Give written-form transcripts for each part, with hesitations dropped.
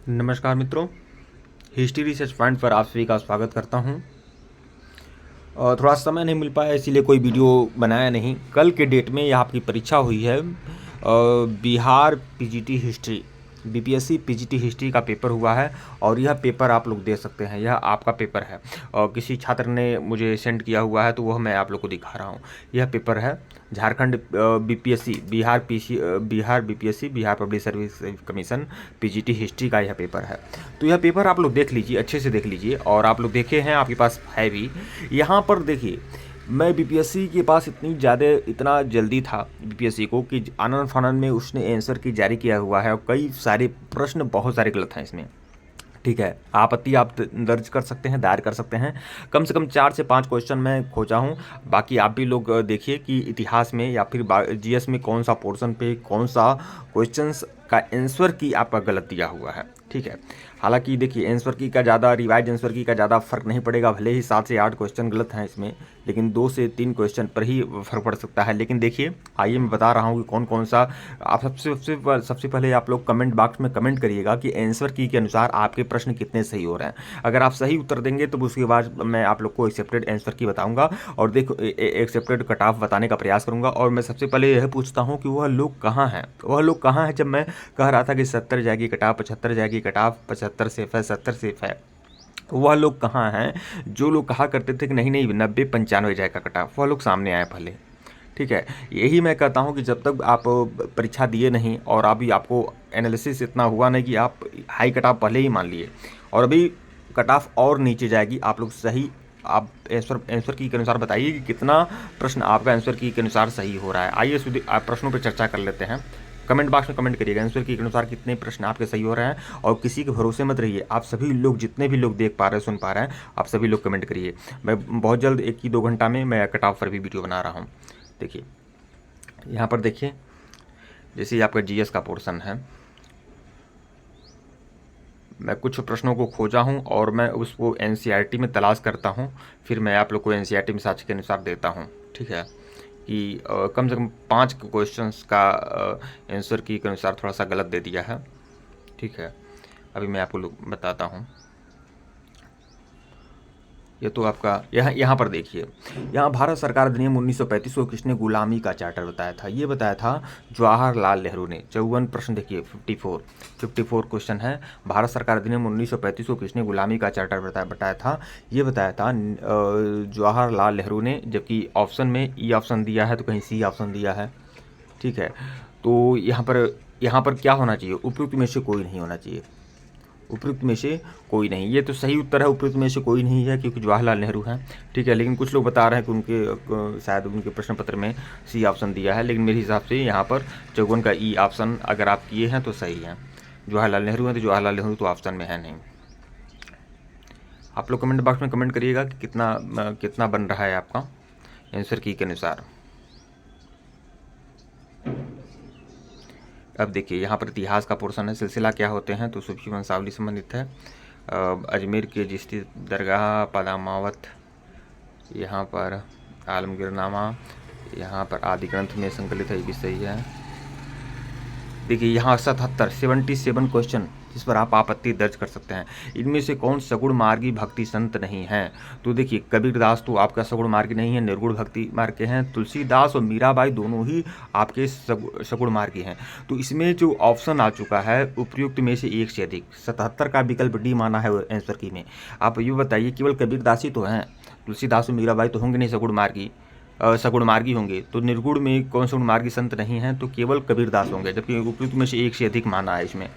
नमस्कार मित्रों, history research point पर आप सभी का स्वागत करता हूं। थोड़ा समय नहीं मिल पाया इसीलिए कोई वीडियो बनाया नहीं। कल के डेट में यह आपकी परीक्षा हुई है Bihar PGT history, BPSC PGT history का पेपर हुआ है और यह पेपर आप लोग दे सकते हैं। यह आपका पेपर है और किसी छात्र ने मुझे सेंड किया हुआ है तो वह मैं आप लोग को दिखा रहा हूँ। यह पेपर है Jharkhand BPSC Bihar BPSC Bihar public service commission PGT history का यह पेपर है। तो यह पेपर आप लोग देख लीजिए, अच्छे से देख लीजिए। और आप लोग देखे हैं, आपके पास है भी। यहाँ पर देखिए, मैं बीपीएससी के पास इतना जल्दी था बीपीएससी को कि आनंद फानंद में उसने आंसर की जारी किया हुआ है और कई सारे प्रश्न बहुत सारे गलत हैं इसमें। ठीक है, आपत्ति आप दर्ज कर सकते हैं, दायर कर सकते हैं। कम से कम 4 से 5 क्वेश्चन मैं खोजा हूँ। बाकी आप भी लोग देखिए कि इतिहास में या फिर जीएस में कौन सा पोर्शन पे कौन सा क्वेश्चंस का आंसर की आपका गलत दिया हुआ है। ठीक है, हालांकि देखिए आंसर की का ज़्यादा, रिवाइज आंसर की का ज़्यादा फर्क नहीं पड़ेगा। भले ही 7 से 8 क्वेश्चन गलत हैं इसमें, लेकिन 2 से 3 क्वेश्चन पर ही फर्क पड़ सकता है। लेकिन देखिए, आइए मैं बता रहा हूँ कि कौन कौन सा। आप सबसे पहले आप लोग कमेंट बॉक्स में कमेंट करिएगा कि आंसर की के अनुसार आपके प्रश्न कितने सही हो रहे हैं। अगर आप सही उत्तर देंगे तो उसके बाद मैं आप लोग को एक्सेप्टेड आंसर की बताऊंगा और देखो एक्सेप्टेड कट ऑफ बताने का प्रयास करूंगा। और मैं सबसे पहले यह पूछता हूं कि वह लोग कहाँ हैं। वह लोग कहाँ हैं? जब मैं कह रहा था कि 70 जाएगी कट ऑफ, 75 जाएगी कट ऑफ, 75 सेफ है, 70 सेफ है, वह लोग कहाँ हैं? जो लोग कहा करते थे कि नहीं नहीं 90 95 जाएगा कट ऑफ, वह लोग सामने आए पहले। ठीक है, यही मैं कहता हूं कि जब तक आप परीक्षा दिए नहीं और अभी आपको एनालिसिस इतना हुआ नहीं कि आप हाई कट ऑफ पहले ही मान लिए और अभी कट ऑफ और नीचे जाएगी, आप लोग सही आप आंसर की के अनुसार बताइए कि कितना प्रश्न आपका आंसर की के अनुसार सही हो रहा है। आइए आप प्रश्नों पर चर्चा कर लेते हैं। कमेंट बॉक्स में कमेंट करिएगा आंसर की के अनुसार कितने प्रश्न आपके सही हो रहे हैं। और किसी के भरोसे मत रहिए, आप सभी लोग जितने भी लोग देख पा रहे हैं, सुन पा रहे हैं, आप सभी लोग कमेंट करिए। मैं बहुत जल्द 1 ही 2 घंटा में मैं कट ऑफ पर भी वीडियो बना रहा हूँ। देखिए यहाँ पर देखिए, जैसे ही आपका जीएस का पोर्शन है, मैं कुछ प्रश्नों को खोजा हूं और मैं उसको एनसीईआरटी में तलाश करता हूं, फिर मैं आप लोग को एनसीईआरटी में साक्ष्य के अनुसार देता हूं। ठीक है, कि कम से कम 5 क्वेश्चंस का आंसर की के अनुसार थोड़ा सा गलत दे दिया है। ठीक है, अभी मैं आपको बताता हूं। ये तो आपका यहाँ पर देखिए, यहाँ भारत सरकार अधिनियम 1935 को किसने गुलामी का चार्टर बताया था? ये बताया था जवाहरलाल नेहरू ने। 54 प्रश्न देखिए, 54 क्वेश्चन है। भारत सरकार अधिनियम 1935 को किसने गुलामी का चार्टर बताया था? ये बताया था जवाहरलाल नेहरू ने, जबकि ऑप्शन में ई ऑप्शन दिया है तो कहीं सी ऑप्शन दिया है। ठीक है, तो यहाँ पर क्या होना चाहिए? उपयुक्त में से कोई नहीं होना चाहिए, उपयुक्त में से कोई नहीं। ये तो सही उत्तर है, उपयुक्त में से कोई नहीं है क्योंकि जवाहरलाल नेहरू हैं। ठीक है, लेकिन कुछ लोग बता रहे हैं कि उनके शायद उनके प्रश्न पत्र में सी ऑप्शन दिया है, लेकिन मेरे हिसाब से यहाँ पर 54 का ई ऑप्शन अगर आप किए हैं तो सही है। जवाहरलाल नेहरू हैं तो जवाहरलाल नेहरू तो ऑप्शन में है नहीं। आप लोग कमेंट बॉक्स में कमेंट करिएगा कि कितना बन रहा है आपका आंसर की के अनुसार। अब देखिए, यहाँ पर इतिहास का पोर्शन है। सिलसिला क्या होते हैं? तो सूफी वंशावली संबंधित है। अजमेर के स्थित दरगाह पदामावत, यहाँ पर आलमगीरनामा, यहाँ पर आदि ग्रंथ में संकलित है, ये भी सही है। देखिए यहाँ 77 क्वेश्चन जिस पर आप आपत्ति दर्ज कर सकते हैं। इनमें से कौन सगुण मार्गी भक्ति संत नहीं है? तो देखिए, कबीरदास तो आपका सगुण मार्गी नहीं है, निर्गुण भक्ति मार्ग के हैं। तुलसीदास और मीराबाई दोनों ही आपके सगुण मार्गी हैं। तो इसमें जो ऑप्शन आ चुका है उपयुक्त में से 1 से अधिक, 77 का विकल्प डी माना है आंसर की में। आप ये बताइए, केवल कबीरदास ही तो हैं, तुलसीदास और मीराबाई तो होंगे नहीं सगुण मार्गी होंगे, तो निर्गुण में कौन सगुण मार्गी संत नहीं हैं? तो केवल कबीरदास होंगे, जबकि उपयुक्त में से 1 से अधिक माना है इसमें।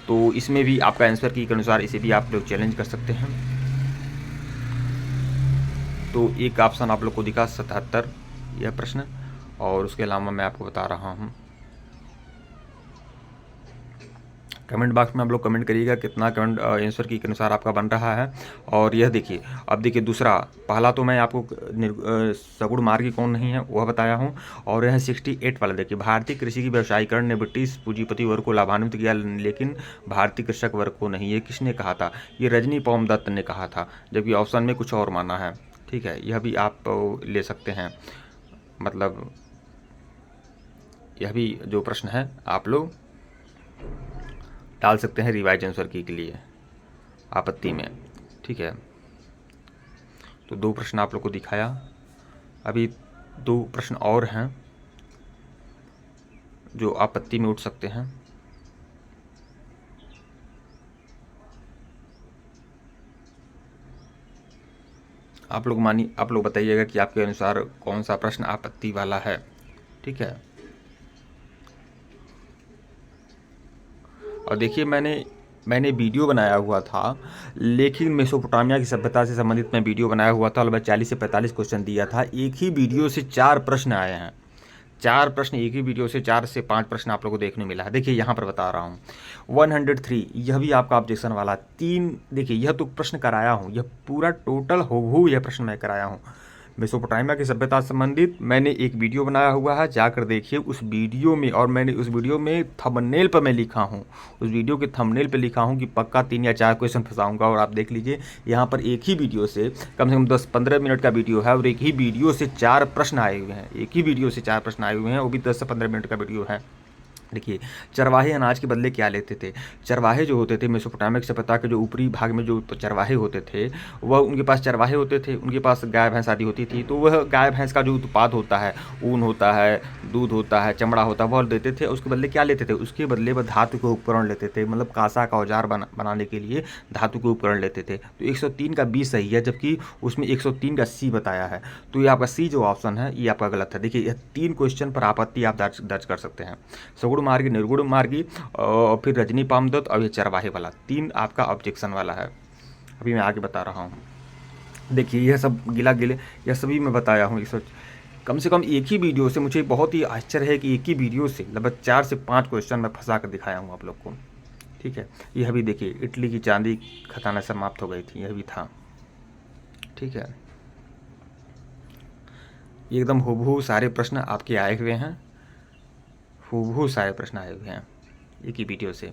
तो इसमें भी आपका आंसर की के अनुसार इसे भी आप लोग चैलेंज कर सकते हैं। तो एक ऑप्शन आप लोग को दिखा 77 यह प्रश्न, और उसके अलावा मैं आपको बता रहा हूँ। कमेंट बॉक्स में आप लोग कमेंट करिएगा कितना कमेंट आंसर की के अनुसार आपका बन रहा है। और यह देखिए, अब देखिए दूसरा, पहला तो मैं आपको सगुण मार्गी कौन नहीं है वह बताया हूँ। और यह 68 वाला देखिए, भारतीय कृषि की व्यवसायीकरण ने ब्रिटिश पूंजीपति वर्ग को लाभान्वित किया लेकिन भारतीय कृषक वर्ग को नहीं। ये किसने कहा था? ये रजनी पोम दत्त ने कहा था, जबकि ऑप्शन में कुछ और माना है। ठीक है, यह भी आप ले सकते हैं। मतलब यह भी जो प्रश्न है आप लोग डाल सकते हैं रिवाइज आंसर की के लिए आपत्ति में। ठीक है, तो 2 प्रश्न आप लोग को दिखाया, अभी 2 प्रश्न और हैं जो आपत्ति में उठ सकते हैं। आप लोग बताइएगा कि आपके अनुसार कौन सा प्रश्न आपत्ति वाला है। ठीक है, और देखिए मैंने वीडियो बनाया हुआ था, लेकिन मेसोपोटामिया की सभ्यता से संबंधित मैं वीडियो बनाया हुआ था और मैं 40 से 45 क्वेश्चन दिया था। एक ही वीडियो से 4 प्रश्न आए हैं, 4 प्रश्न एक ही वीडियो से, 4 से 5 प्रश्न आप लोगों को देखने मिला है। देखिए यहाँ पर बता रहा हूँ 103, यह भी आपका ऑब्जेक्शन वाला 3। देखिए यह तो प्रश्न कराया हूँ, यह पूरा टोटल हूबहू यह प्रश्न मैं कराया हूँ। मेसोपोटामिया की सभ्यता से संबंधित मैंने एक वीडियो बनाया हुआ है, जाकर देखिए उस वीडियो में। और मैंने उस वीडियो में थंबनेल पर मैं लिखा हूँ, उस वीडियो के थंबनेल पर लिखा हूँ कि पक्का 3 या 4 क्वेश्चन फंसाऊंगा। और आप देख लीजिए यहाँ पर एक ही वीडियो से कम 10-15 मिनट का वीडियो है और एक ही वीडियो से 4 प्रश्न आए हुए हैं, एक ही वीडियो से 4 प्रश्न आए हुए हैं, वो भी 10 से 15 मिनट का वीडियो है। देखिए चरवाहे अनाज के बदले क्या लेते थे। चरवाहे जो होते थे मेसोपोटामिया की सभ्यता के जो ऊपरी भाग में जो चरवाहे होते थे, वह उनके पास चरवाहे होते थे, उनके पास गाय भैंस आदि होती थी। तो वह गाय भैंस का जो उत्पाद होता है, ऊन होता है, दूध होता है, चमड़ा होता है, वह देते थे। उसके बदले क्या लेते थे, उसके बदले वह धातु के उपकरण लेते थे, मतलब कांसा का औजार बनाने के लिए धातु के उपकरण लेते थे। तो 103 का बी सही है, जबकि उसमें 103 का सी बताया है। तो ये आपका सी जो ऑप्शन है ये आपका गलत है। देखिए यह 3 क्वेश्चन पर आपत्ति आप दर्ज कर सकते हैं, सगुण मार्गी, निर्गुण मार्गी और फिर रजनी पामदत्त और ये चरवाहे वाला 3 आपका ऑब्जेक्शन वाला है। अभी मैं आगे बता रहा हूँ। देखिए यह सब गिला गिले यह सभी मैं बताया हूँ। कम से कम एक ही वीडियो से मुझे बहुत ही आश्चर्य है कि एक ही वीडियो से लगभग 4 से 5 क्वेश्चन मैं फंसा कर दिखाया हूँ आप लोग को। ठीक है, यह भी देखिए इटली की चांदी खजाना समाप्त हो गई थी, यह भी था। ठीक है, एकदम हूबहू सारे प्रश्न आपके आए हुए हैं, हूबहू सारे प्रश्न आए हुए हैं एक ही वीडियो से।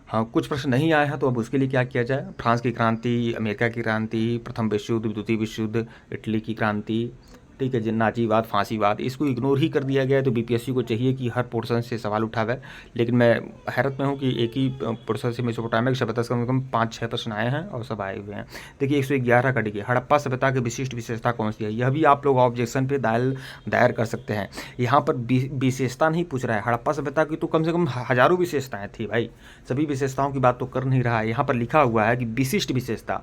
हाँ, कुछ प्रश्न नहीं आए हैं तो अब उसके लिए क्या किया जाए। फ्रांस की क्रांति, अमेरिका की क्रांति, प्रथम विश्व युद्ध, द्वितीय विश्व युद्ध, इटली की क्रांति, ठीक है, नाजीवाद, फांसीवाद, इसको इग्नोर ही कर दिया गया है। तो बीपीएससी को चाहिए कि हर पोर्शन से सवाल उठावे। लेकिन मैं हैरत में हूँ कि एक ही पोर्शन से मेसोपोटामिया की सभ्यता से कम से कम 5-6 प्रश्न आए हैं और सब आए हुए हैं। देखिए 111 का देखिए, हड़प्पा सभ्यता की विशिष्ट विशेषता कौन सी है, यह भी आप लोग ऑब्जेक्शन पे दायर कर सकते हैं। यहाँ पर विशेषता नहीं पूछ रहा है, हड़प्पा सभ्यता की तो कम से कम हजारों विशेषताएँ थी भाई, सभी विशेषताओं की बात तो कर नहीं रहा है। यहाँ पर लिखा हुआ है कि विशिष्ट विशेषता,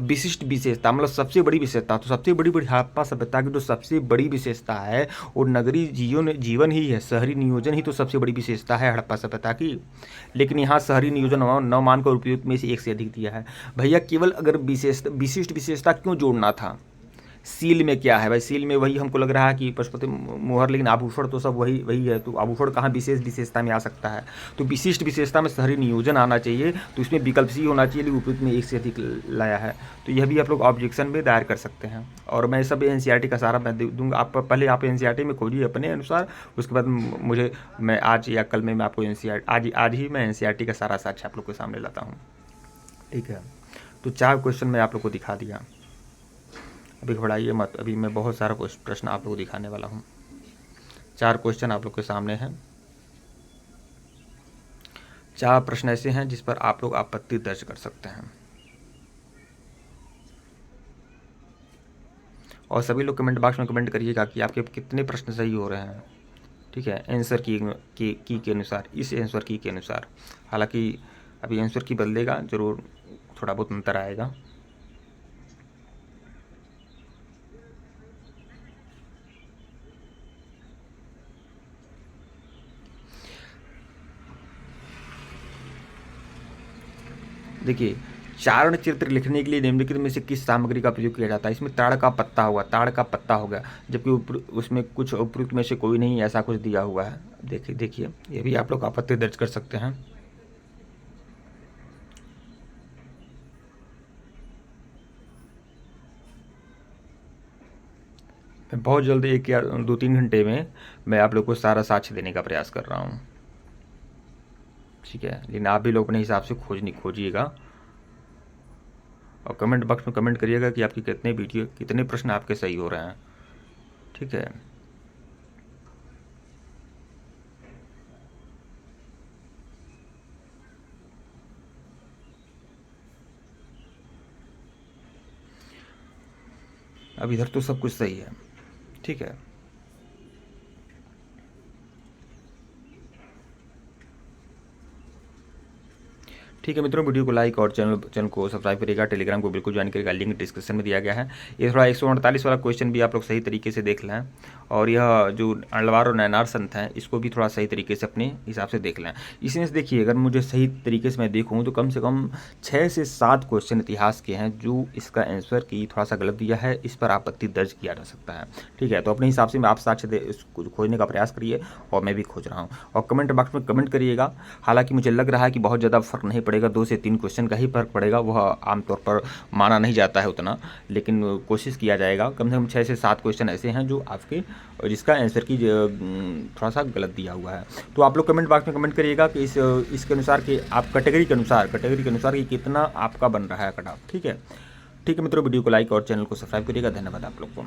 विशिष्ट विशेषता मतलब सबसे बड़ी विशेषता। तो सबसे बड़ी हड़प्पा सभ्यता की जो सबसे बड़ी विशेषता है वो नगरीय जीवन ही है, शहरी नियोजन ही तो सबसे बड़ी विशेषता है हड़प्पा सभ्यता की। लेकिन यहाँ शहरी नियोजन न मानकर उपयुक्त में से 1 से अधिक दिया है। भैया केवल अगर विशिष्ट विशेषता क्यों जोड़ना था, सील में क्या है भाई, सील में वही हमको लग रहा है कि पशुपति मोहर, लेकिन आभूषण तो सब वही है। तो आभूषण कहाँ विशेष विशेषता में आ सकता है। तो विशिष्ट विशेषता में शहरी नियोजन आना चाहिए, तो इसमें विकल्प सी होना चाहिए, लेकिन उपयुक्त में 1 से अधिक लाया है। तो यह भी आप लोग ऑब्जेक्शन में दायर कर सकते हैं। और मैं सब NCERT का सारा मैं दूंगा, आप पहले आप NCERT में खोजिए अपने अनुसार, उसके बाद मैं आज या कल में मैं आपको NCERT आज ही मैं NCERT का सारा साक्ष्य आप लोग के सामने लाता हूँ। ठीक है, तो 4 क्वेश्चन मैं आप लोग को दिखा दिया। अभी घबराइए मत, अभी मैं बहुत सारा प्रश्न आप लोग को दिखाने वाला हूँ। 4 क्वेश्चन आप लोग के सामने हैं, 4 प्रश्न ऐसे हैं जिस पर आप लोग आपत्ति दर्ज कर सकते हैं। और सभी लोग कमेंट बॉक्स में कमेंट करिएगा कि आपके कितने प्रश्न सही हो रहे हैं। ठीक है, आंसर की के अनुसार, इस आंसर की के अनुसार। हालांकि अभी आंसर की बदलेगा, ज़रूर थोड़ा बहुत अंतर आएगा। देखिए चारण चित्र लिखने के लिए निम्नलिखित में से किस सामग्री का प्रयोग किया जाता है। इसमें ताड़ का पत्ता होगा, ताड़ का पत्ता होगा, जबकि उसमें कुछ उपयुक्त में से कोई नहीं ऐसा कुछ दिया हुआ है। देखिए ये भी आप लोग आपत्ति दर्ज कर सकते हैं। मैं बहुत जल्दी 1 या 2-3 घंटे में मैं आप लोग को सारा साक्ष्य देने का प्रयास कर रहा हूँ। ठीक है, लेकिन आप भी लोग अपने हिसाब से खोजिएगा और कमेंट बॉक्स में कमेंट करिएगा कि आपकी कितने प्रश्न आपके सही हो रहे हैं। ठीक है, अब इधर तो सब कुछ सही है, ठीक है। ठीक है मित्रों, वीडियो को लाइक और चैनल को सब्सक्राइब करिएगा। टेलीग्राम को बिल्कुल ज्वाइन करिएगा, लिंक डिस्क्रिप्शन में दिया गया है। ये थोड़ा 148 वाला क्वेश्चन भी आप लोग सही तरीके से देख लें, और यह जो अल्वार और नैनार संत हैं इसको भी थोड़ा सही तरीके से अपने हिसाब से देख लें। इसमें से देखिए, अगर मुझे सही तरीके से मैं देखूँ तो कम से कम 6 से 7 क्वेश्चन इतिहास के हैं जो इसका आंसर की थोड़ा सा गलत दिया है, इस पर आपत्ति दर्ज किया जा सकता है, ठीक है। तो अपने हिसाब से आप साक्ष्य इसको खोजने का प्रयास करिए, और मैं भी खोज रहा हूँ। और कमेंट बॉक्स में कमेंट करिएगा। हालांकि मुझे लग रहा है कि बहुत ज़्यादा फर्क नहीं पड़ेगा, 2 से 3 क्वेश्चन का ही फर्क पड़ेगा, वह आमतौर पर माना नहीं जाता है उतना, लेकिन कोशिश किया जाएगा। कम से कम 6 से 7 क्वेश्चन ऐसे हैं जो आपके जिसका आंसर की थोड़ा सा गलत दिया हुआ है। तो आप लोग कमेंट बॉक्स में कमेंट करिएगा कि इसके अनुसार कि आप कैटेगरी के अनुसार कि कितना आपका बन रहा है कट ऑफ, ठीक है। ठीक है मित्रों, वीडियो को लाइक और चैनल को सब्सक्राइब करिएगा। धन्यवाद आप लोग को।